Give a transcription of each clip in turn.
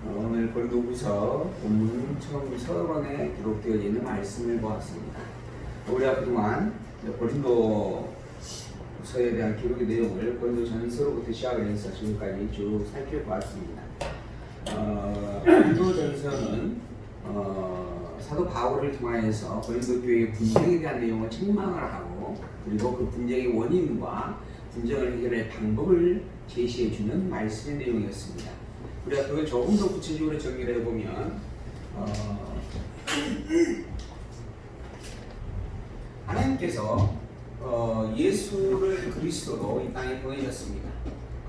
오늘 고린도후서 본문 처음 서론에 기록되어 있는 말씀을 보았습니다. 우리가 그동안 고린도서에 대한 기록의 내용을 고린도전서로부터 시작을 해서 지금까지 쭉 살펴보았습니다. 고린도전서는 사도 바울을 통하여서 고린도 교회의 분쟁에 대한 내용을 책망을 하고, 그리고 그 분쟁의 원인과 분쟁을 해결할 방법을 제시해주는 말씀의 내용이었습니다. 우리가 그걸 조금 더 구체적으로 정리를 해보면 하나님께서 예수를 그리스도로 이 땅에 보내셨습니다.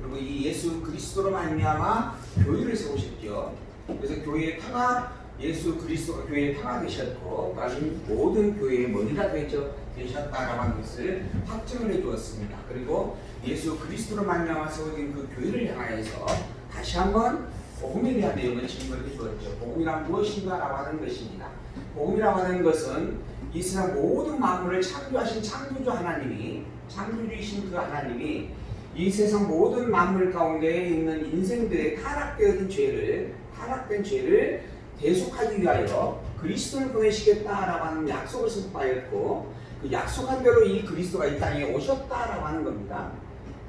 그리고 이 예수 그리스도로 말미암아 교회를 세우셨죠. 그래서 교회의 타가 예수 그리스도가 교회의 타가 되셨고, 다른 모든 교회의 머리가 되셨다라고 하는 것을 확증을 해주었습니다. 그리고 예수 그리스도로 말미암아 세워진 그 교회를 향하여서 다시 한번 복음에 대한 내용을 질문을 해주었죠. 복음이란 무엇인가라고 하는 것입니다. 복음이라고 하는 것은 이 세상 모든 만물을 창조하신 창조주 하나님이, 창조주이신 그 하나님이 이 세상 모든 만물 가운데 있는 인생들의 타락된 죄를 대속하기 위하여 그리스도를 보내시겠다라고 하는 약속을 선포하였고, 그 약속한 대로 이 그리스도가 이 땅에 오셨다라고 하는 겁니다.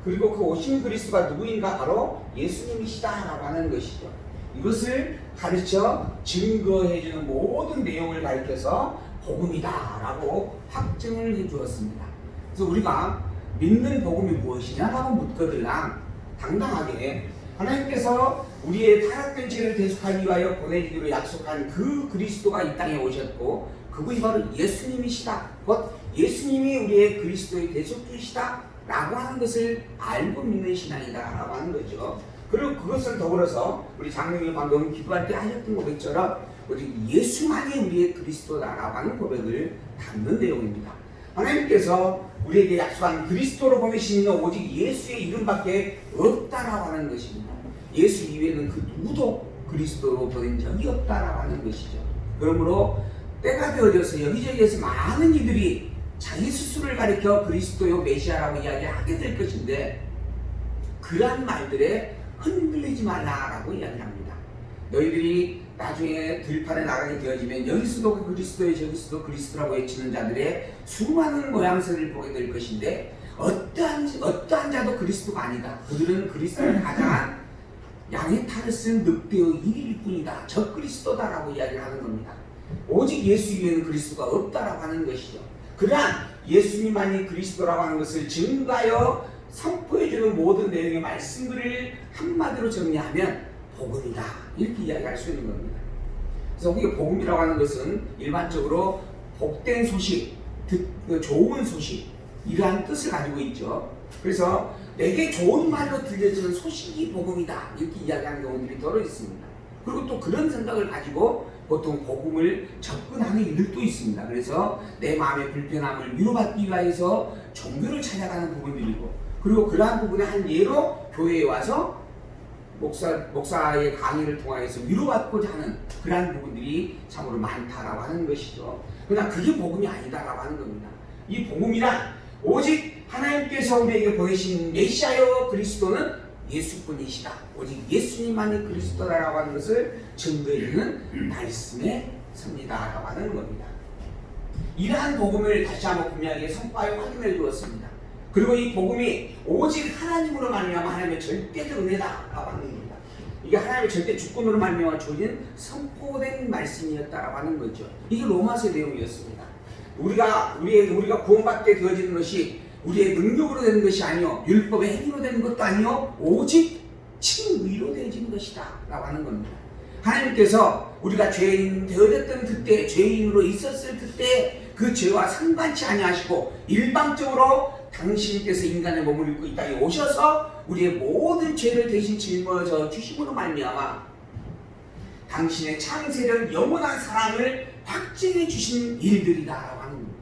그리고 그 오신 그리스도가 누구인가? 바로 예수님이시다라고 하는 것이죠. 이것을 가르쳐 증거해주는 모든 내용을 가르쳐서 복음이다라고 확증을 해주었습니다. 그래서 우리가 믿는 복음이 무엇이냐라고 묻거들랑 당당하게 하나님께서 우리의 타락된 죄를 대속하기 위하여 보내기로 약속한 그 그리스도가 이 땅에 오셨고, 그분이 바로 예수님이시다, 곧 예수님이 우리의 그리스도의 대속주이시다 라고 하는 것을 알고 믿는 신앙이다 라고 하는 거죠. 그리고 그것을 더불어서 우리 장로님이 방금 기도할 때 하셨던 고백처럼 오직 예수만이 우리의 그리스도다라고 하는 고백을 담는 내용입니다. 하나님께서 우리에게 약속한 그리스도로 보내신 이는 오직 예수의 이름밖에 없다라고 하는 것입니다. 예수 이외에는 그 누구도 그리스도로 보낸 적이 없다라고 하는 것이죠. 그러므로 때가 되어져서 여기저기에서 많은 이들이 자기 스스로를 가리켜 그리스도요 메시아라고 이야기하게 될 것인데, 그러한 말들에 흔들리지 말라라고 이야기합니다. 너희들이 나중에 들판에 나가게 되어지면 여기서도 그 그리스도의 저기서도 그리스도라고 외치는 자들의 수많은 모양새를 보게 될 것인데, 어떠한 자도 그리스도가 아니다. 그들은 그리스도를 가장한 양의 탈을 쓴 늑대의 일일 뿐이다. 저 그리스도다라고 이야기를 하는 겁니다. 오직 예수 위에는 그리스도가 없다라고 하는 것이죠. 그러한 예수님만이 그리스도라고 하는 것을 증가하여 선포해주는 모든 내용의 말씀들을 한마디로 정리하면 복음이다, 이렇게 이야기할 수 있는 겁니다. 그래서 우리가 복음이라고 하는 것은 일반적으로 복된 소식, 좋은 소식, 이러한 뜻을 가지고 있죠. 그래서 내게 좋은 말로 들려지는 소식이 복음이다, 이렇게 이야기하는 경우들이 더러 있습니다. 그리고 또 그런 생각을 가지고 보통 복음을 접근하는 이들도 있습니다. 그래서 내 마음의 불편함을 위로받기 위해서 종교를 찾아가는 부분들이고, 그리고 그러한 부분의 한 예로 교회에 와서 목사의 강의를 통하여서 위로받고자 하는 그러한 부분들이 참으로 많다라고 하는 것이죠. 그러나 그게 복음이 아니다라고 하는 겁니다. 이 복음이란 오직 하나님께서 우리에게 보내신 메시아여 그리스도는 예수뿐이시다, 오직 예수님만이 그리스도라고 하는 것을 증거해주는 말씀의 섭리다라고 하는 겁니다. 이러한 복음을 다시 한번 분명하게 선포하여 확인해 주었습니다. 그리고 이 복음이 오직 하나님으로 말미암아 하나님의 절대적 은혜다라고 하는 겁니다. 이게 하나님의 절대 주권으로 말미암아 주어진 선포된 말씀이었다라고 하는 거죠. 이게 로마서의 내용이었습니다. 우리가 구원받게 되어지는 것이 우리의 능력으로 되는 것이 아니요, 율법의 행위로 되는 것도 아니요, 오직 칭의로 되어지는 것이다 라고 하는 겁니다. 하나님께서 우리가 죄인 되어졌던 그때, 죄인으로 있었을 그때 그 죄와 상관치 아니하시고 일방적으로 당신께서 인간의 몸을 입고 이 땅에 오셔서 우리의 모든 죄를 대신 짊어져 주심으로 말미암아 당신의 창세전 영원한 사랑을 확증해 주신 일들이다라고 하는 겁니다.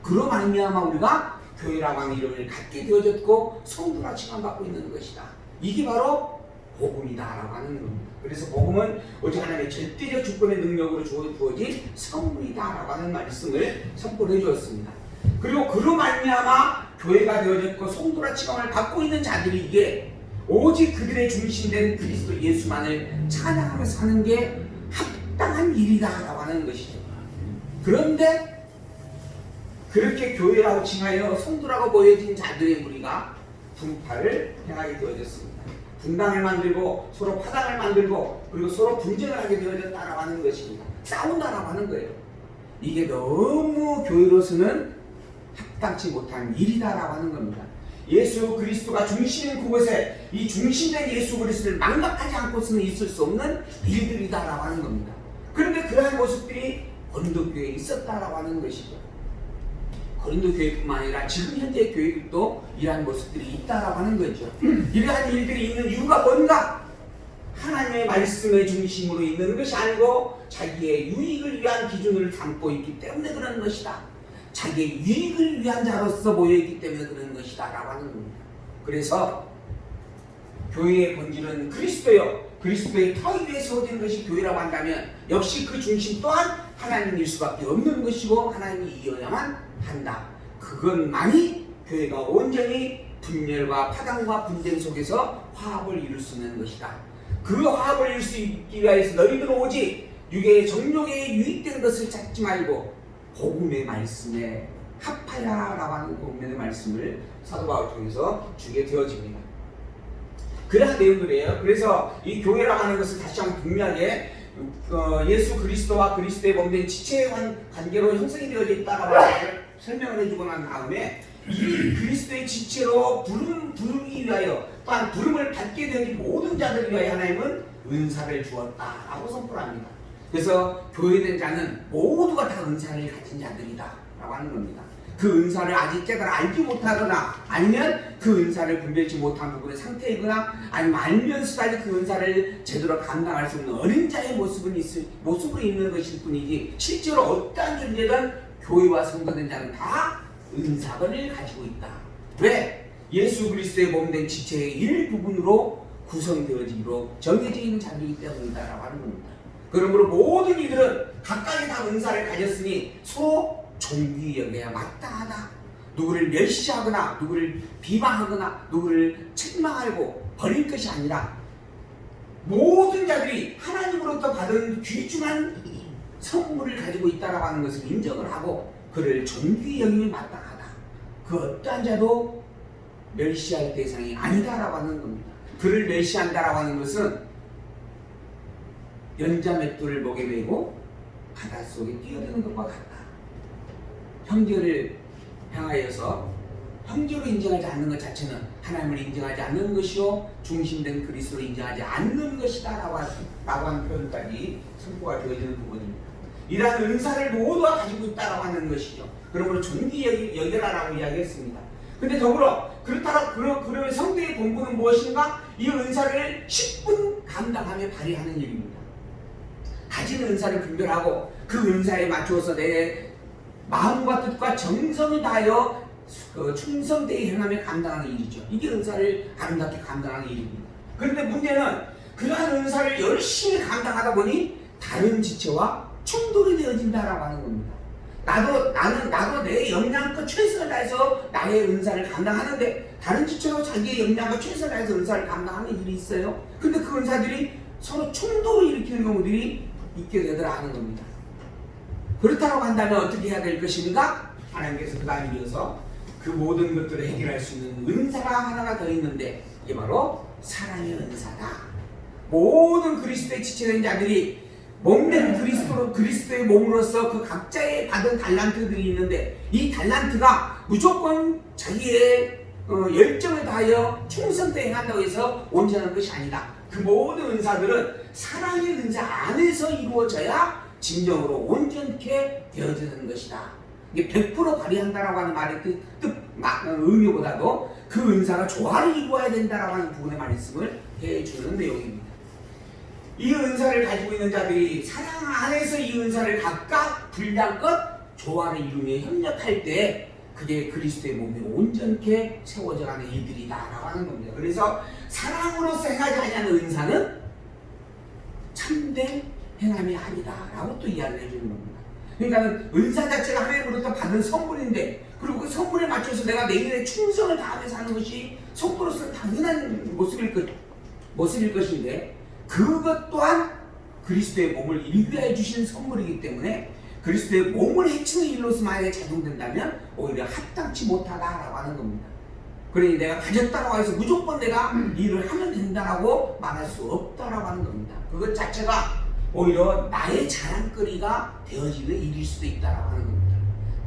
그로 말미암아 우리가 교회라고 하는 이름을 갖게 되어졌고 성도라 칭함받고 있는 것이다. 이게 바로 복음이다라고 하는 겁니다. 그래서 복음은 오직 하나님의 절대적 주권의 능력으로 주어진 선물이다라고 하는 말씀을 선포해 주었습니다. 그리고 그로 말미암아 교회가 되어졌고 성도라 칭함을 받고 있는 자들이 이게 오직 그들의 중심된 그리스도 예수만을 찬양하며 사는 게 합당한 일이다라고 하는 것이죠. 그런데 그렇게 교회라고 칭하여 성도라고 보여진 자들의 무리가 분파를 행하게 되어졌습니다. 분당을 만들고 서로 파당을 만들고 그리고 서로 분쟁을 하게 되어졌다라고 하는 것입니다. 싸운다라고 하는 거예요. 이게 너무 교회로서는 합당치 못한 일이다라고 하는 겁니다. 예수 그리스도가 중심인 그곳에 이 중심된 예수 그리스도를 망각하지 않고서는 있을 수 없는 일들이다라고 하는 겁니다. 그런데 그러한 모습들이 고린도 교회에 있었다라고 하는 것이죠. 고린도 교회뿐만 아니라 지금 현재 교회들도 이러한 모습들이 있다라고 하는 거죠. 이러한 일들이 있는 이유가 뭔가? 하나님의 말씀의 중심으로 있는 것이 아니고 자기의 유익을 위한 기준을 담고 있기 때문에 그런 것이다. 자기의 유익을 위한 자로서 모여있기 때문에 그런 것이다 라고 하는 겁니다. 그래서 교회의 본질은 그리스도요, 그리스도의 터 위에 세워진 것이 교회라고 한다면 역시 그 중심 또한 하나님일 수밖에 없는 것이고 하나님이 이어야만 한다. 그것만이 교회가 온전히 분열과 파당과 분쟁 속에서 화합을 이룰 수 있는 것이다. 그 화합을 이룰 수 있기 위해서 너희들은 오직 육의 정욕에 유익된 것을 찾지 말고 복음의 말씀에 합하야라고 하는 복음의 말씀을 사도 바울을 통해서 주게 되어집니다. 그러한 내용들이에요. 그래서 이 교회라고 하는 것을 다시 한번 분명하게 예수 그리스도와 그리스도의 몸된 지체의 관계로 형성이 되어져 있다라고 설명을 해주고 난 다음에 이 그리스도의 지체로 부르기 위하여 또한 부름을 받게 된 모든 자들을 위하여 하나님은 은사를 주었다라고 선포합니다. 그래서 교회된 자는 모두가 다 은사를 가진 자들이다 라고 하는 겁니다. 그 은사를 아직 깨달아 알지 못하거나 아니면 그 은사를 분별치 못한 부분의 상태이거나 아니면 알면서까지 그 은사를 제대로 감당할 수 없는 어린 자의 모습으로 있는 것일 뿐이지 실제로 어떠한 존재든 교회와 성도된 자는 다 은사권을 가지고 있다. 왜? 예수 그리스도의 몸된 지체의 일부분으로 구성되어지기로 정해져 있는 자들이기 때문이다 라고 하는 겁니다. 그러므로 모든 이들은 각각의 다 은사를 가졌으니 서로 존귀히 여겨야 마땅하다. 누구를 멸시하거나 누구를 비방하거나 누구를 책망하고 버릴 것이 아니라 모든 자들이 하나님으로부터 받은 귀중한 선물을 가지고 있다라고 하는 것을 인정을 하고 그를 존귀히 여기면 마땅하다. 그 어떠한 자도 멸시할 대상이 아니다라고 하는 겁니다. 그를 멸시한다라고 하는 것은 연자맷돌을 목에 메고 바닷속에 뛰어드는 것과 같다. 형제를 향하여서 형제로 인정하지 않는 것 자체는 하나님을 인정하지 않는 것이요 중심된 그리스도를 인정하지 않는 것이다 라고 하는 표현까지 선포가 되어지는 부분입니다. 이러한 은사를 모두가 가지고 있다고 하는 것이죠. 그러므로 존귀히 여겨라라고 이야기했습니다. 근데 더불어 그러면 성도의 본분은 무엇인가? 이 은사를 10분 감당하며 발휘하는 일입니다. 가진 은사를 분별하고 그 은사에 맞추어서 내 마음과 뜻과 정성을 다하여 충성되게 행하며 감당하는 일이죠. 이게 은사를 아름답게 감당하는 일입니다. 그런데 문제는 그러한 은사를 열심히 감당하다 보니 다른 지체와 충돌이 되어진다라고 하는 겁니다. 나도 내 역량껏 최선을 다해서 나의 은사를 감당하는데 다른 지체로 자기의 역량과 최선을 다해서 은사를 감당하는 일이 있어요. 근데 그 은사들이 서로 충돌을 일으키는 경우들이 있게 되더라 하는 겁니다. 그렇다고 한다면 어떻게 해야 될 것인가? 하나님께서 그 다음에 이어서 그 모든 것들을 해결할 수 있는 은사가 하나가 더 있는데 이게 바로 사랑의 은사다. 모든 그리스도의 지체된 자들이 몸된 그리스도의 몸으로서 그 각자의 받은 달란트들이 있는데 이 달란트가 무조건 자기의 열정을 다하여 충성되게 행한다고 해서 온전한 것이 아니다. 그 모든 은사들은 사랑의 은사 안에서 이루어져야 진정으로 온전케 되어지는 것이다. 이게 100% 발휘한다라고 하는 말의 의미보다도 그 은사가 조화를 이루어야 된다라고 하는 부분의 말씀을 해주는 내용입니다. 이 은사를 가지고 있는 자들이 사랑 안에서 이 은사를 각각 분량껏 조화를 이루며 협력할 때 그게 그리스도의 몸이 온전케 세워져가는 일들이다라고 하는 겁니다. 그래서 사랑으로서 행하지 아니하는 은사는 참된 행함이 아니다라고 또 이야기를 해주는 겁니다. 그러니까 은사 자체가 하나님으로부터 받은 선물인데, 그리고 그 선물에 맞춰서 내가 내 일에 충성을 다하면서 하는 것이 성도로서는 당연한 모습일 것인데, 그것 또한 그리스도의 몸을 이루게 주신 선물이기 때문에 그리스도의 몸을 해치는 일로서 만약에 작용된다면 오히려 합당치 못하다라고 하는 겁니다. 그러니 내가 가졌다고 해서 무조건 내가 일을 하면 된다라고 말할 수 없다라고 하는 겁니다. 그것 자체가 오히려 나의 자랑거리가 되어지는 일일 수도 있다라고 하는 겁니다.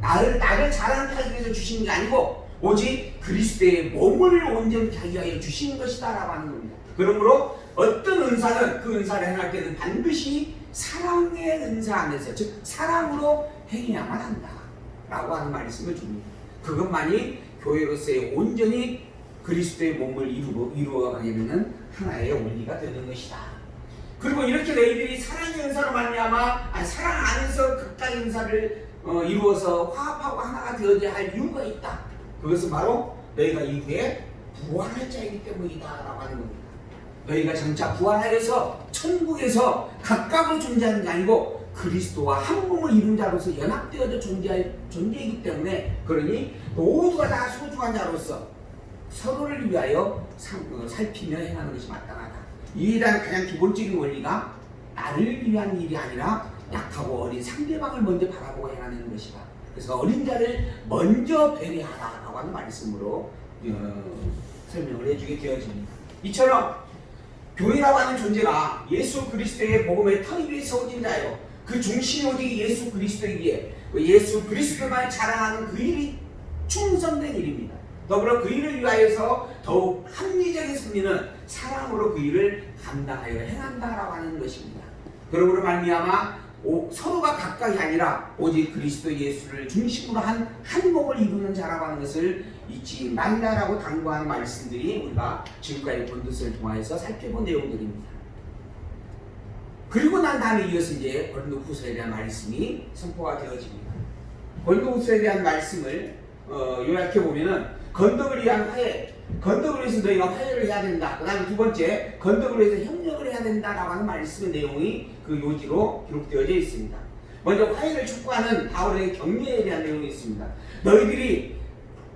나를 자랑케 하기 위해서 주시는 게 아니고 오직 그리스도의 몸을 온전히 하기 위하여 주신 것이다라고 하는 겁니다. 그러므로 어떤 은사는 그 은사를 행할 때는 반드시 사랑의 은사 안에서, 즉 사랑으로 행해야만 한다라고 하는 말씀을 줍니다. 그것만이 교회로서의 온전히 그리스도의 몸을 이루어가려면 하나의 원리가 되는 것이다. 그리고 이렇게 너희들이 사랑의 은사로 말미암아 사랑 안에서 극단의 은사를 이루어서 화합하고 하나가 되어야 할 이유가 있다. 그것은 바로 너희가 이후에 부활할 자이기 때문이다라고 하는 겁니다. 너희가 장차 부활하여서 천국에서 각각으로 존재하는 게 아니고 그리스도와 한 몸을 이룬 자로서 연합되어져 존재이기 때문에, 그러니 모두가 다 소중한 자로서 서로를 위하여 살피며 행하는 것이 마땅하다. 이에 대한 가장 기본적인 원리가 나를 위한 일이 아니라 약하고 어린 상대방을 먼저 바라보고 행하는 것이다. 그래서 어린 자를 먼저 배려하라라고 하는 말씀으로 설명을 해주게 되어집니다. 이처럼 교회라고 하는 존재가 예수 그리스도의 복음의 터위 위에 세워진 자요, 그 중심이 오직 예수 그리스도이기에 예수 그리스도만 자랑하는 그 일이 충성된 일입니다. 더불어 그 일을 위하여서 더욱 합리적인 승리는 사랑으로 그 일을 감당하여 행한다라고 하는 것입니다. 그러므로 말미암아 서로가 각각이 아니라 오직 그리스도 예수를 중심으로 한 몸을 이루는 자라고 하는 것을 잊지 말라라고 당부하는 말씀들이 우리가 지금까지 본 것을 통하여서 살펴본 내용들입니다. 그리고 난 다음에 이어서 이제 고린도후서에 대한 말씀이 선포가 되어집니다. 고린도후서에 대한 말씀을 요약해 보면은 건덕을 위한 화해, 건덕을 위해서 너희가 화해를 해야 된다. 그 다음에 두 번째, 건덕을 위해서 협력을 해야 된다라고 하는 말씀의 내용이 그 요지로 기록되어져 있습니다. 먼저 화해를 촉구하는 바울의 격려에 대한 내용이 있습니다. 너희들이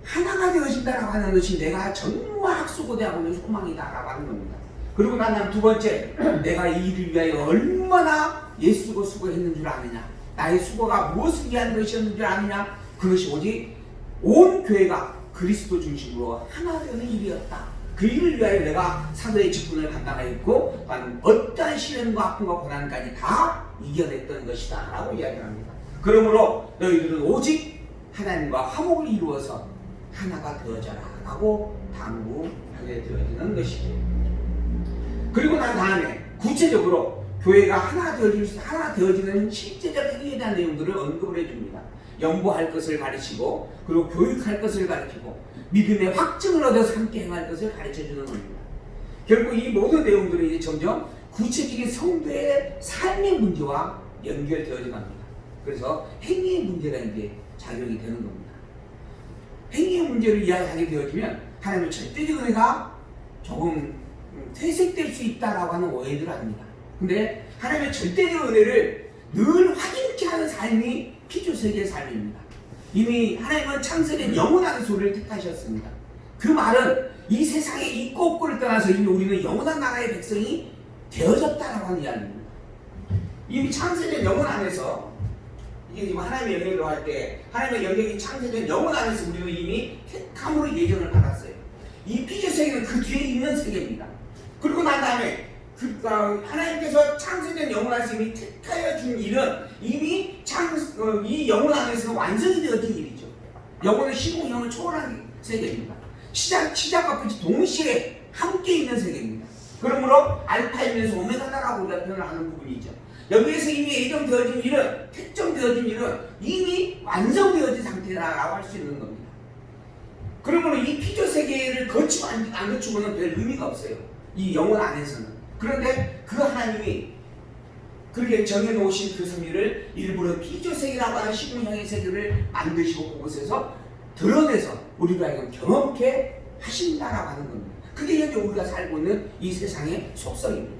하나가 되어진다라고 하는 것이 내가 정말 수고되고 있는 소망이다라고 하는 겁니다. 그리고 난 다음 두 번째, 내가 이 일을 위하여 얼마나 예수고 수고했는 줄 아느냐, 나의 수고가 무엇을 위한 것이었는 줄 아느냐, 그것이 오직 온 교회가 그리스도 중심으로 하나 되는 일이었다. 그 일을 위하여 내가 사도의 직분을 감당하였고 어떠한 시련과 아픔과 고난까지 다 이겨냈던 것이다 라고 이야기합니다. 그러므로 너희들은 오직 하나님과 화목을 이루어서 하나가 되어져라 라고 당부하게 되어지는 것이죠. 그리고 난 다음에 구체적으로 교회가 하나 되어지는 실제적 행위에 대한 내용들을 언급을 해줍니다. 연구할 것을 가르치고, 그리고 교육할 것을 가르치고, 믿음의 확증을 얻어서 함께 행할 것을 가르쳐주는 겁니다. 결국 이 모든 내용들이 이제 점점 구체적인 성도의 삶의 문제와 연결되어져 갑니다. 그래서 행위의 문제가 이제 작용이 되는 겁니다. 행위의 문제를 이야기하게 되어지면 하나님의 절대적 은혜가 조금 퇴색될 수 있다라고 하는 오해들을 합니다. 근데 하나님의 절대적 은혜를 늘 확인케 하는 삶이 피조세계의 삶입니다. 이미 하나님은 창세된 영원한 소리를 택하셨습니다. 그 말은 이 세상에 있고 없고를 떠나서 이미 우리는 영원한 나라의 백성이 되어졌다라고 하는 이야기입니다. 이미 창세된 영혼 안에서, 이게 지금 하나님의 영역으로 할 때 하나님의 영역이 창세된 영혼 안에서 우리는 이미 택함으로 예정을 받았어요. 이 피조세계는 그 뒤에 있는 세계입니다. 그리고 난 다음에 하나님께서 창세된 영혼 안에서 이미 택하여 준 일은 이미 이 영혼 안에서 완성이 되어진 일이죠. 영혼은 시공형을 초월한 세계입니다. 시작과 끝이 동시에 함께 있는 세계입니다. 그러므로 알파이면서 오메가다라고 우리가 표현을 하는 부분이죠. 여기에서 이미 예정되어진 일은, 택정되어진 일은 이미 완성되어진 상태라고 할 수 있는 겁니다. 그러므로 이 피조세계를 거치고 안 거치고는 별 의미가 없어요. 이 영혼 안에서는. 그런데 그 하나님이 그렇게 정해놓으신 그 섭리를 일부러 피조세계라고 하는 시공형의 세계를 만드시고 그곳에서 드러내서 우리가 하여금 경험케 하신다라고 하는 겁니다. 그게 현재 우리가 살고 있는 이 세상의 속성입니다.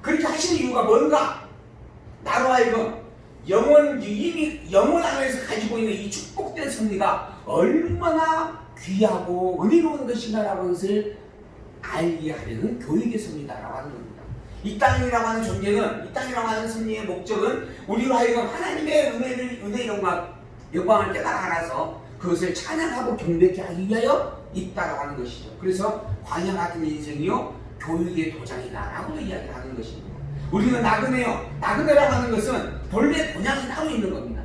그렇게 하시는 이유가 뭔가? 나로 하여금 이미 영혼 안에서 가지고 있는 이 축복된 섭리가 얼마나 귀하고 은혜로운 것인가라는 것을 알게 하려는 교육의 섭리다라고 하는 겁니다. 이 땅이라고 하는 존재는, 이 땅이라고 하는 섭리의 목적은 우리로 하여금 하나님의 은혜의 영광을 깨달아 알아서 그것을 찬양하고 경배케 하기 위하여 있다라고 하는 것이죠. 그래서 광야 같은 인생이요 교육의 도장이다라고도 이야기를 하는 것입니다. 우리는 나그네요. 나그네라고 하는 것은 본래 본향이 따로 있는 겁니다.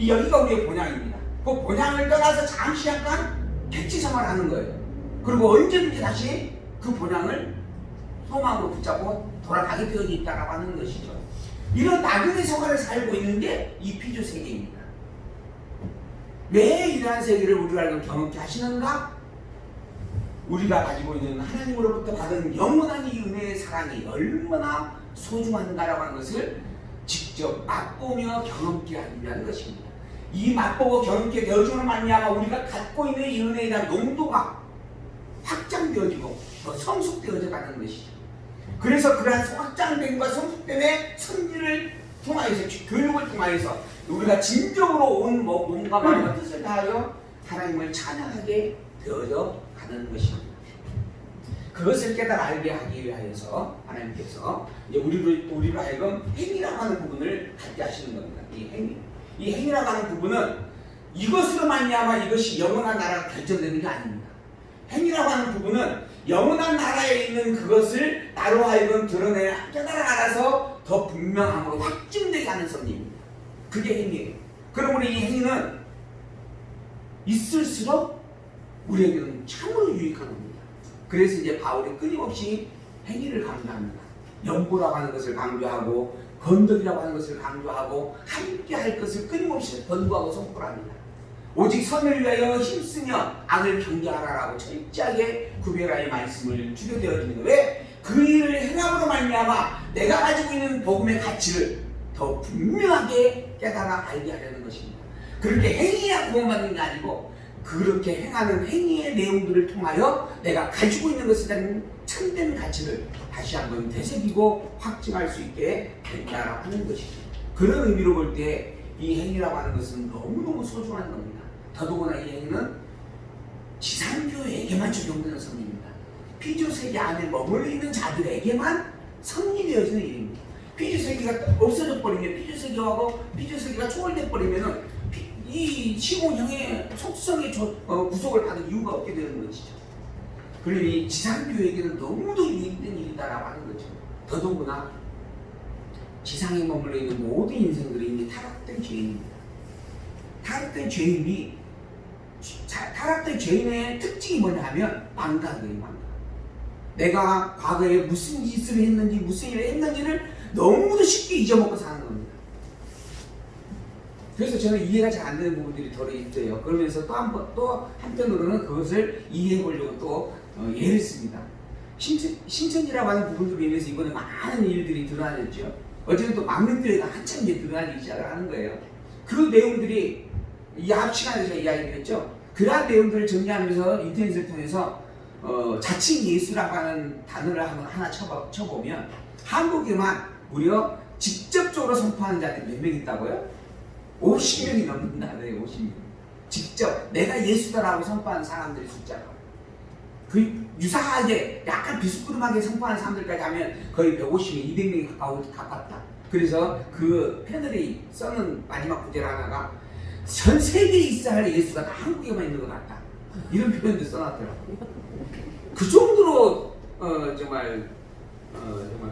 여기가 우리의 본향입니다. 그 본향을 떠나서 잠시 약간 객지 생활하는 거예요. 그리고 언제든지 다시 그 본향을 소망으로 붙잡고 돌아가게 되어 있다라고 하는 것이죠. 이런 나그네 생활을 살고 있는 게 이 피조 세계입니다. 왜 이러한 세계를 우리가 알고 경험케 하시는가? 우리가 가지고 있는 하나님으로부터 받은 영원한 이 은혜의 사랑이 얼마나 소중한가라고 하는 것을 직접 맛보며 경험케 하기 위한 것입니다. 이 맛보고 경험케 되어주는 말미암아 우리가 갖고 있는 이 은혜에 대한 농도가 확장되어지고 더 성숙되어져 가는 것이죠. 그래서 그러한 확장됨과 성숙됨의 섭리를 통하여서, 교육을 통하여서 우리가 진정으로 온 몸과 마음과 뜻을 다하여 하나님을 찬양하게 되어져 가는 것입니다. 그것을 깨달아 알게 하기 위하여서 하나님께서 이제 우리로 하여금 행위라고 하는 부분을 갖게 하시는 겁니다. 이 행위라고 하는 부분은 이것으로 말미암아 이것이 영원한 나라가 결정되는 게 아닙니다. 행위라고 하는 부분은 영원한 나라에 있는 그것을 나로 하여금 드러내 깨달아 알아서 더 분명함으로 확증되게 하는 섭리입니다. 그게 행위예요. 그러므로 이 행위는 있을수록 우리에게는 참으로 유익한 겁니다. 그래서 이제 바울이 끊임없이 행위를 강조합니다. 연보라고 하는 것을 강조하고 건덕이라고 하는 것을 강조하고 함께 할 것을 끊임없이 권고하고 선포합니다. 오직 선을 위하여 힘쓰며 악을 경계하라라고 철저하게 구별하여 말씀을 주게 되어집니다. 왜? 그 일을 행함으로 말미암아 내가 가지고 있는 복음의 가치를 더 분명하게 깨달아 알게 하려는 것입니다. 그렇게 행위야 구원받는 게 아니고 그렇게 행하는 행위의 내용들을 통하여 내가 가지고 있는 것에 대한 참된 가치를 다시 한번 되새기고 확증할 수 있게 된다라고 하는 것이죠. 그런 의미로 볼 때 이 행위라고 하는 것은 너무너무 소중한 겁니다. 더더구나 이 행위는 지상교회에게만 적용되는 섭리입니다. 피조세계 안에 머물러 있는 자들에게만 섭리되어지는 일입니다. 피조세계가 없어져 버리면, 피조세계하고 피조세계가 초월돼 버리면은 이 시공형의 속성의 구속을 받을 이유가 없게 되는 것이죠. 그러니 지상교회에게는 너무도 유익된 일이다라고 하는 거죠. 더더구나 지상에 머물러 있는 모든 인생들이 이미 타락된 죄인입니다. 타락된 죄인의 특징이 뭐냐 하면 망각이에요. 망각. 내가 과거에 무슨 짓을 했는지 무슨 일을 했는지를 너무도 쉽게 잊어먹고 사는 겁니다. 그래서 저는 이해가 잘 안 되는 부분들이 덜어 있어요. 그러면서 또 한편으로는 그것을 이해해 보려고 또 예를 씁니다. 신천지라고 하는 부분들로 인해서 이번에 많은 일들이 드러나졌죠. 어제는 또 망명교회가 한참 이제 드러나기 시작을 하는 거예요. 그 내용들이 이 앞 시간에 제가 이야기를 했죠. 그러한 내용들을 정리하면서 인터넷을 통해서 자칭 예수라고 하는 단어를 하나 쳐보면 한국에만 무려 직접적으로 선포하는 자들이 몇 명 있다고요? 50명이 넘는다. 네, 50명. 직접 내가 예수다라고 선포하는 사람들의 숫자가 그 유사하게 약간 비스무리하게 선포하는 사람들까지 하면 거의 150명, 200명이 가깝다. 그래서 그 패널이 써는 마지막 구절 하나가 전 세계에 있어야 할 예수가 다 한국에만 있는 것 같다. 이런 표현도 써놨더라고요. 그 정도로 정말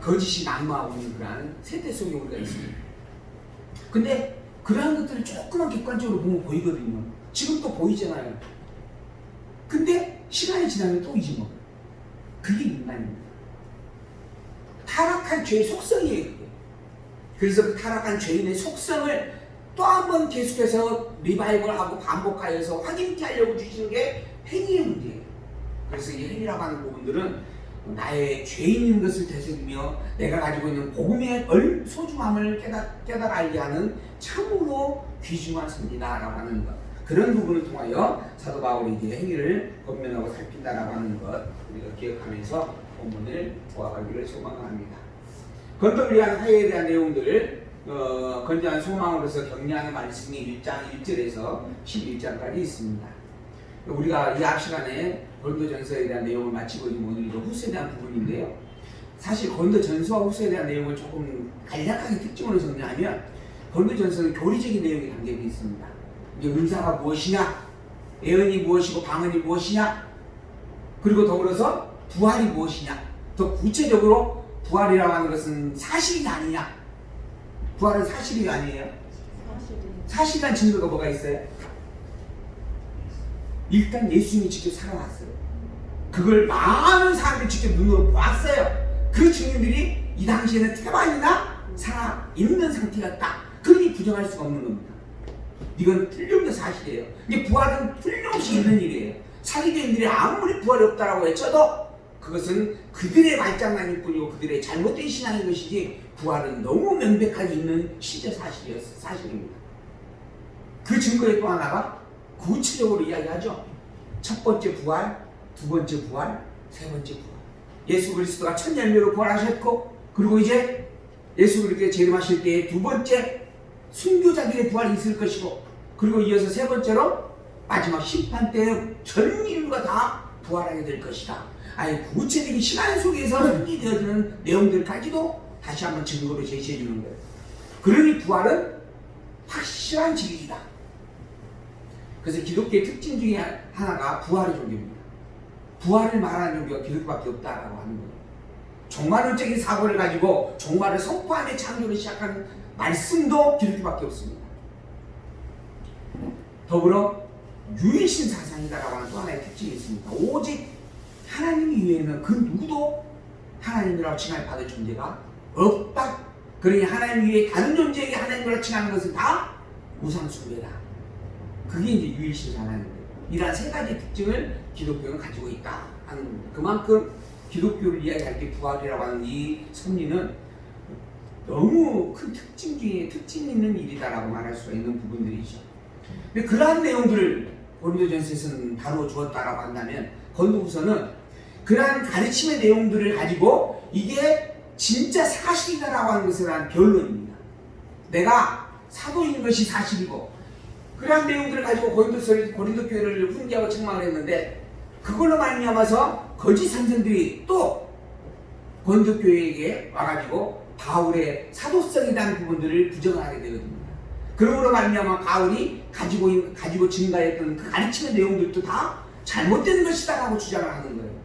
거짓이 난무하고 있는 그러한 세대 속에 우리가 있습니다. 근데 그러한 것들을 조금만 객관적으로 보면 보이거든요. 지금 또 보이잖아요. 근데 시간이 지나면 또 잊어먹어요. 그게 인간입니다. 타락한 죄의 속성이에요. 그게. 그래서 그 타락한 죄인의 속성을 또 한 번 계속해서 리바이벌하고 반복하여서 확인케 하려고 주시는 게 행위의 문제예요. 그래서 이 행위라고 하는 부분들은 나의 죄인인 것을 되새기며 내가 가지고 있는 복음의 소중함을 깨달아 알게 하는 참으로 귀중한 섭리다라고 하는 것. 그런 부분을 통하여 사도 바울이 이제 행위를 권면하고 살핀다라고 하는 것 우리가 기억하면서 본문을 보아가기를 소망합니다. 건덕을 위한 화해에 대한 내용들을 건전한 소망으로서 격려하는 말씀이 1장 1절에서 11장까지 있습니다. 우리가 이 앞 시간에 고린도전서에 대한 내용을 마치고 지금 오늘 이거 후서에 대한 부분인데요. 사실 고린도전서와 후서에 대한 내용을 조금 간략하게 특징으로 정리하면 고린도전서는 교리적인 내용이 담겨 있습니다. 이제 은사가 무엇이냐, 예언이 무엇이고 방언이 무엇이냐, 그리고 더불어서 부활이 무엇이냐, 더 구체적으로 부활이라고 하는 것은 사실이 아니냐. 부활은 사실이 아니에요. 사실이란 증거가 뭐가 있어요? 일단 예수님이 직접 살아났어요. 그걸 많은 사람들이 직접 눈으로 보았어요. 그 증인들이 이 당시에는 태반이나 살아있는 상태였다. 그러니 부정할 수가 없는 겁니다. 이건 틀림없는 사실이에요. 이게 부활은 틀림없이 있는 일이에요. 사기교인들이 아무리 부활이 없다라고 외쳐도 그것은 그들의 말장난일 뿐이고 그들의 잘못된 신앙인 것이지 부활은 너무 명백하게 있는 실제 사실입니다. 그 증거의 또 하나가 구체적으로 이야기하죠. 첫 번째 부활, 두 번째 부활, 세 번째 부활. 예수 그리스도가 첫 열매로 부활하셨고, 그리고 이제 예수 그리스도께 재림하실 때의 두 번째 순교자들의 부활이 있을 것이고, 그리고 이어서 세 번째로 마지막 심판 때에 전 인류가 다 부활하게 될 것이다. 아예 구체적인 시간 속에서 현지되어지는 내용들까지도 다시 한번 증거로 제시해 주는 거예요. 그러니 부활은 확실한 진리이다. 그래서 기독교의 특징 중에 하나가 부활의 종교입니다. 부활을 말하는 종교가 기독교밖에 없다라고 하는 거예요. 종말론적인 사고를 가지고 종말을 선포하며 창조를 시작하는 말씀도 기독교밖에 없습니다. 더불어 유일신 사상이다라고 하는 또 하나의 특징이 있습니다. 오직 하나님 이외에는 그 누구도 하나님이라고 칭할 받을 존재가 없다. 그러니 하나님 이외에 다른 존재에게 하나님이라고 칭하는 것은 다 우상숭배다. 그게 이제 유일신 사상입니다. 이러한 세 가지 특징을 기독교는 가지고 있다 하는 겁니다. 그만큼 기독교를 이야기할 때 부활이라고 하는 이 섭리는 너무 큰 특징 중에 특징 있는 일이다라고 말할 수가 있는 부분들이죠. 근데 그러한 내용들을 고린도전서에서는 다루어 주었다라고 한다면 고린도후서는 그러한 가르침의 내용들을 가지고 이게 진짜 사실이다라고 하는 것에 대한 변론입니다. 내가 사도인 것이 사실이고 그러한 내용들을 가지고 고린도 교회를 훈계하고 책망을 했는데 그걸로 말미암아서 거짓 선생들이 또 고린도 교회에게 와가지고 바울의 사도성에 대한 부분들을 부정을 하게 되거든요. 그러므로 말미암아 바울이 가지고 증가했던 그 가르치는 내용들도 다 잘못된 것이다라고 주장을 하는 거예요.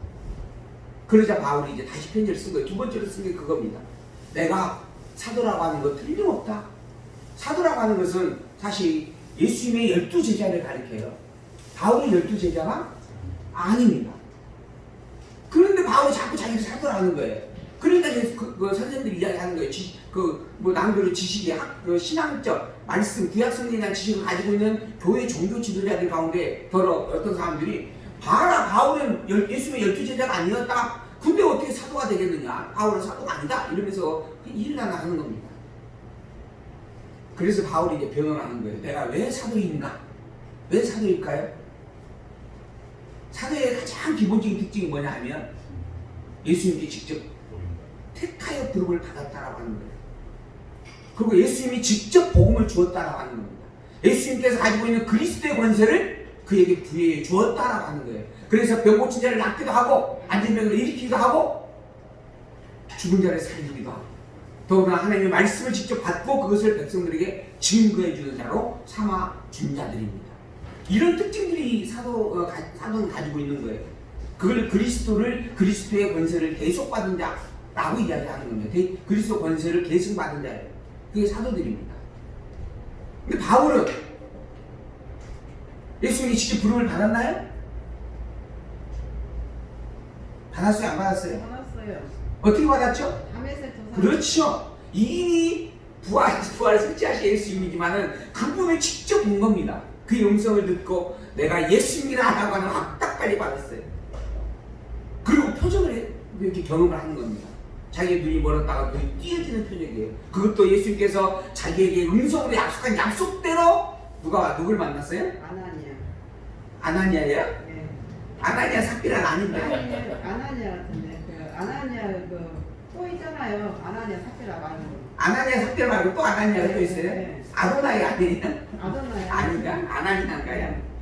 그러자 바울이 이제 다시 편지를 쓴 거예요. 두 번째로 쓴 게 그겁니다. 내가 사도라고 하는 거 틀림없다. 사도라고 하는 것은 사실 예수님의 12제자를 가리켜요. 바울이 12제자가 아닙니다. 그런데 바울이 자꾸 자기를 사도라는 거예요. 그러니까 그 선생님들이 이야기하는 거예요. 남들의 지식이 신앙적 말씀, 구약 성경에 대한 지식을 가지고 있는 교회 종교 지도자들 가운데 어떤 사람들이 봐라, 바울은 예수님의 12제자가 아니었다. 근데 어떻게 사도가 되겠느냐? 바울은 사도가 아니다. 이러면서 일난을 하는 겁니다. 그래서 바울이 이제 변론하는 거예요. 내가 왜 사도인가? 왜 사도일까요? 사도의 가장 기본적인 특징이 뭐냐 하면 예수님께 직접 택하여 부름을 받았다라고 하는 거예요. 그리고 예수님이 직접 복음을 주었다라고 하는 겁니다. 예수님께서 가지고 있는 그리스도의 권세를 그에게 부여해 주었다라고 하는 거예요. 그래서 병 고친 자를 낫기도 하고 앉은 병을 일으키기도 하고 죽은 자를 살리기도 하고 더구나 하나님의 말씀을 직접 받고 그것을 백성들에게 증거해 주는 자로 삼아 준 자들입니다. 이런 특징들이 사도는 가지고 있는 거예요. 그걸 그리스도의 권세를 계속받은 자라고 이야기하는 겁니다. 그리스도 권세를 계승받은 자예요. 그게 사도들입니다. 근데 바울은 예수님이 직접 부름을 받았나요? 받았어요? 안 받았어요? 받았어요. 어떻게 받았죠? 담에색 조사. 그렇죠. 이미 부활을 성취하신 예수님이지만은 그분을 직접 본 겁니다. 그 음성을 듣고 내가 예수님이라고 하는 확답까지 받았어요. 그리고 표정을 이렇게 경험을 하는 겁니다. 자기의 눈이 멀었다가 눈이 띄어지는 표정이에요. 그것도 예수님께서 자기에게 음성으로 약속한 약속대로 누굴 만났어요? 아나니아예요? 네. 아나니아 삽비라는 아닌데. 아나니아 같은데 그 아나니아 또 있잖아요. 아나니아 삽비라고 하는 거. 아나니아 삽대 말고 또 아나니아가 또 있어요? 네. 아도나이 아니에요? 아도나이 아닌가? 아나니아인가요?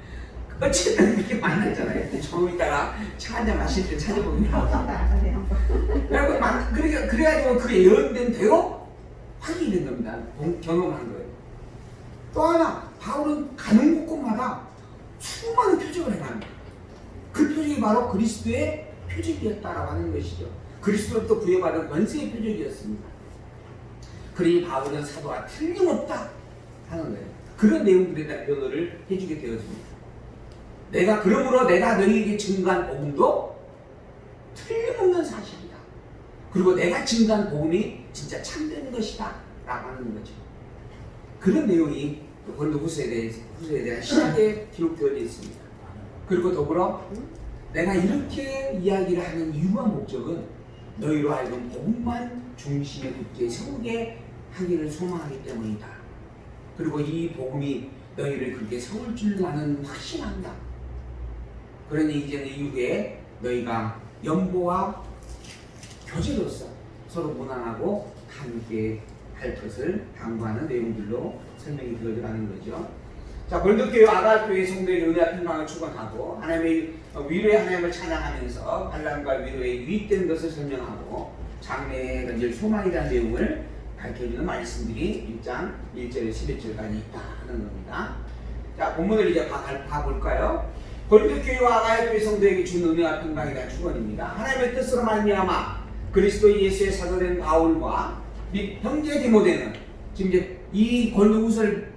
어쨌든 이렇게 만났잖아요. 조금 있다가 차 한잔 마실 때 찾아보면 그래가지고 그 예언된 대로 확인이 된 겁니다. 경험한 거예요. 또 하나, 바울은 가는 곳곳마다 수많은 표적을 해갑니다. 그 표적이 바로 그리스도의 표적이었다라고 하는 것이죠. 그리스도로부터 부여받은 권세의 표적이었습니다. 그러니 바울은 사도와 틀림없다 하는 거예요. 그런 내용들에 대한 변호를 해주게 되었습니다. 그러므로 내가 너희에게 증거한 복음도 틀림없는 사실이다. 그리고 내가 증거한 복음이 진짜 참된 것이다 라고 하는 거죠. 그런 내용이 고린도 후서에 대한 시작에 기록되어 있습니다. 그리고 더불어 내가 이렇게 이야기를 하는 이유와 목적은 너희로 하여금 복음만 중심에 붙게 세우게 하기를 소망하기 때문이다. 그리고 이 복음이 너희를 그렇게 세울 줄 나는 확신한다. 그러니 이제는 이후에 너희가 연보와 교제로서 서로 무난하고 함께 할 것을 당부하는 내용들로 설명이 되어가는 거죠. 자, 고린도교회 아가교회 성도의 은혜와 평강을 축원하고 하나님의 위로의 하나님을 찬양하면서 반란과 위로에 유익된 것을 설명하고 장래에 던질 소망이라는 내용을 밝혀주는 말씀들이 1장 1절에 11절까지 있다 하는 겁니다. 자, 본문을 이제 봐볼까요? 고린도교회와 아가야교회 성도에게 준 은혜와 평강에 대한 축원입니다. 하나님의 뜻으로 말미암아 그리스도 예수의 사도된 바울과 및 형제 디모데는 지금 이제 이 고린도후서를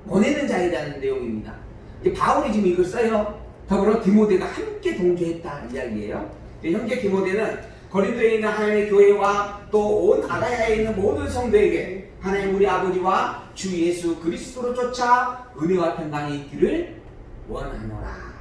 보내는 자에 대한 내용입니다. 이제 바울이 지금 이걸 써요. 더불어 디모데가 함께 동조했다 이야기예요. 형제 디모데는 고린도에 있는 하나님의 교회와 또 온 아가야에 있는 모든 성도에게 하나님 우리 아버지와 주 예수 그리스도로 쫓아 은혜와 평강이 있기를 원하노라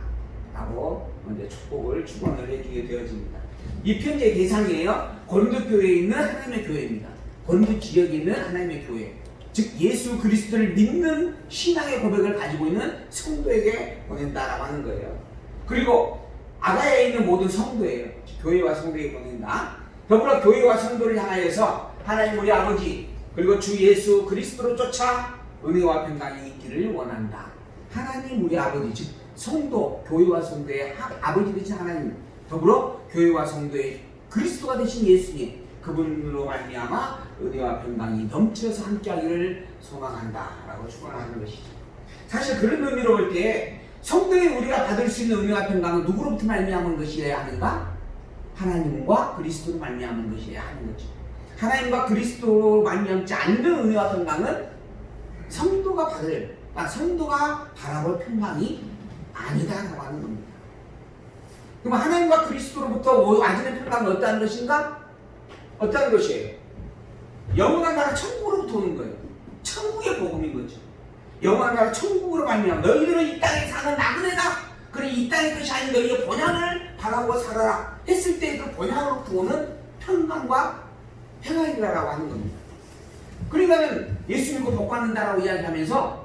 라고 먼저 축원을 해주게 되어집니다. 이 편지의 대상이에요. 고린도 교회에 있는 하나님의 교회입니다. 고린도 지역에 있는 하나님의 교회, 즉 예수 그리스도를 믿는 신앙의 고백을 가지고 있는 성도에게 보낸다라고 하는 거예요. 그리고 아가야에 있는 모든 성도예요. 교회와 성도에게 보낸다. 더불어 교회와 성도를 향하여서 하나님 우리 아버지 그리고 주 예수 그리스도로 쫓아 은혜와 평강이 있기를 원한다. 하나님 우리 아버지, 즉 성도, 교회와 성도의 아버지 되신 하나님, 더불어 교회와 성도의 그리스도가 되신 예수님, 그분으로 말미암아 은혜와 평강이 넘쳐서 함께하기를 소망한다라고 축원하는 것이죠. 사실 그런 의미로 볼 때 성도의 우리가 받을 수 있는 은혜와 평강은 누구로부터 말미암은 것이어야 하는가? 하나님과 그리스도로 말미암은 것이어야 하는 거죠. 하나님과 그리스도로 말미암지 않는 은혜와 평강은 성도가 바라볼 평강이 아니다라고 하는 겁니다. 그럼 하나님과 그리스도로부터 와지는 평강은 어떠한 것인가? 어떠한 것이에요? 영원한 나라 천국으로부터 오는 거예요. 천국의 복음인 거죠. 영원한 나라 천국으로 말미암아 너희들은 이 땅에 사는 나그네다. 그래 이 땅의 것이 아닌 너희의 본향을 바라고 살아라 했을 때 그 본향으로부터 오는 평강과 평안이라고 하는 겁니다. 그러니까는 예수 믿고 복 받는다라고 이야기하면서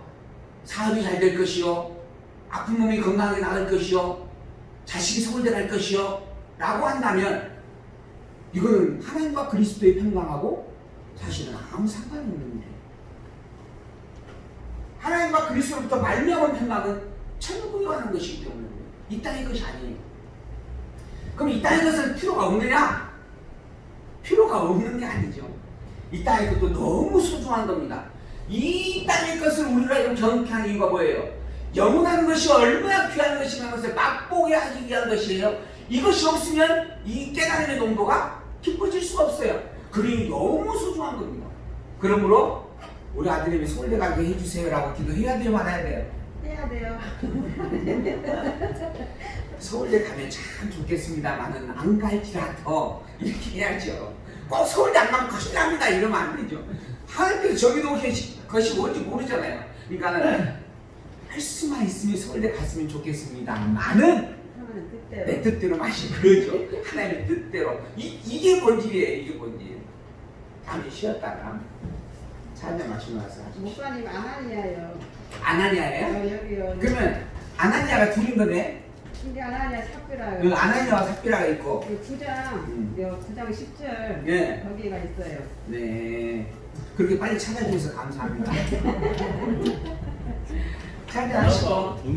사업이 잘 될 것이요, 아픈 몸이 건강하게 나을 것이요, 자식이 서울대 갈 것이요 라고 한다면 이거는 하나님과 그리스도의 평강하고 사실은 아무 상관이 없는 일이에요. 하나님과 그리스도로부터 말미암은 평강은 천국에 관한 것이기 때문에 이 땅의 것이 아니에요. 그럼 이 땅의 것은 필요가 없느냐? 필요가 없는 게 아니죠. 이 땅의 것도 너무 소중한 겁니다. 이 땅의 것을 우리가 정확히 하는 이유가 뭐예요? 영원한 것이 얼마나 귀한 것이라는 것을 맛보게 하기 위한 것이에요. 이것이 없으면 이 깨달음의 농도가 깊어질 수가 없어요. 그러니 너무 소중한 겁니다. 그러므로 우리 아드님이 서울대 가게 해주세요라고 기도해야 돼요, 말아야 돼요? 해야 돼요. 서울대 가면 참 좋겠습니다만은 안 갈지라도 이렇게 해야죠. 꼭 서울대 안 가면 큰일 납니다 이러면 안 되죠. 하나님께서 저기도 것이 뭔지 모르잖아요. 그러니까는 할 수만 있으면 서울대 갔으면 좋겠습니다만은 내 뜻대로 마시 그러죠. 하나님의 뜻대로. 이게 본질이에요. 이게 본질. 잠시 쉬었다가 차한잔 마시고 나서 하죠. 목사님 아나니아요. 아나니아예요? 여기요. 그러면 아나니아가 둘인 거네? 근데 아나니아 삽비라 여기 아나니아와 삽비라가 있고. 9장 9장 10절 네. 거기가 있어요. 네. 그렇게 빨리 찾아주셔서 감사합니다. 찾아하시고.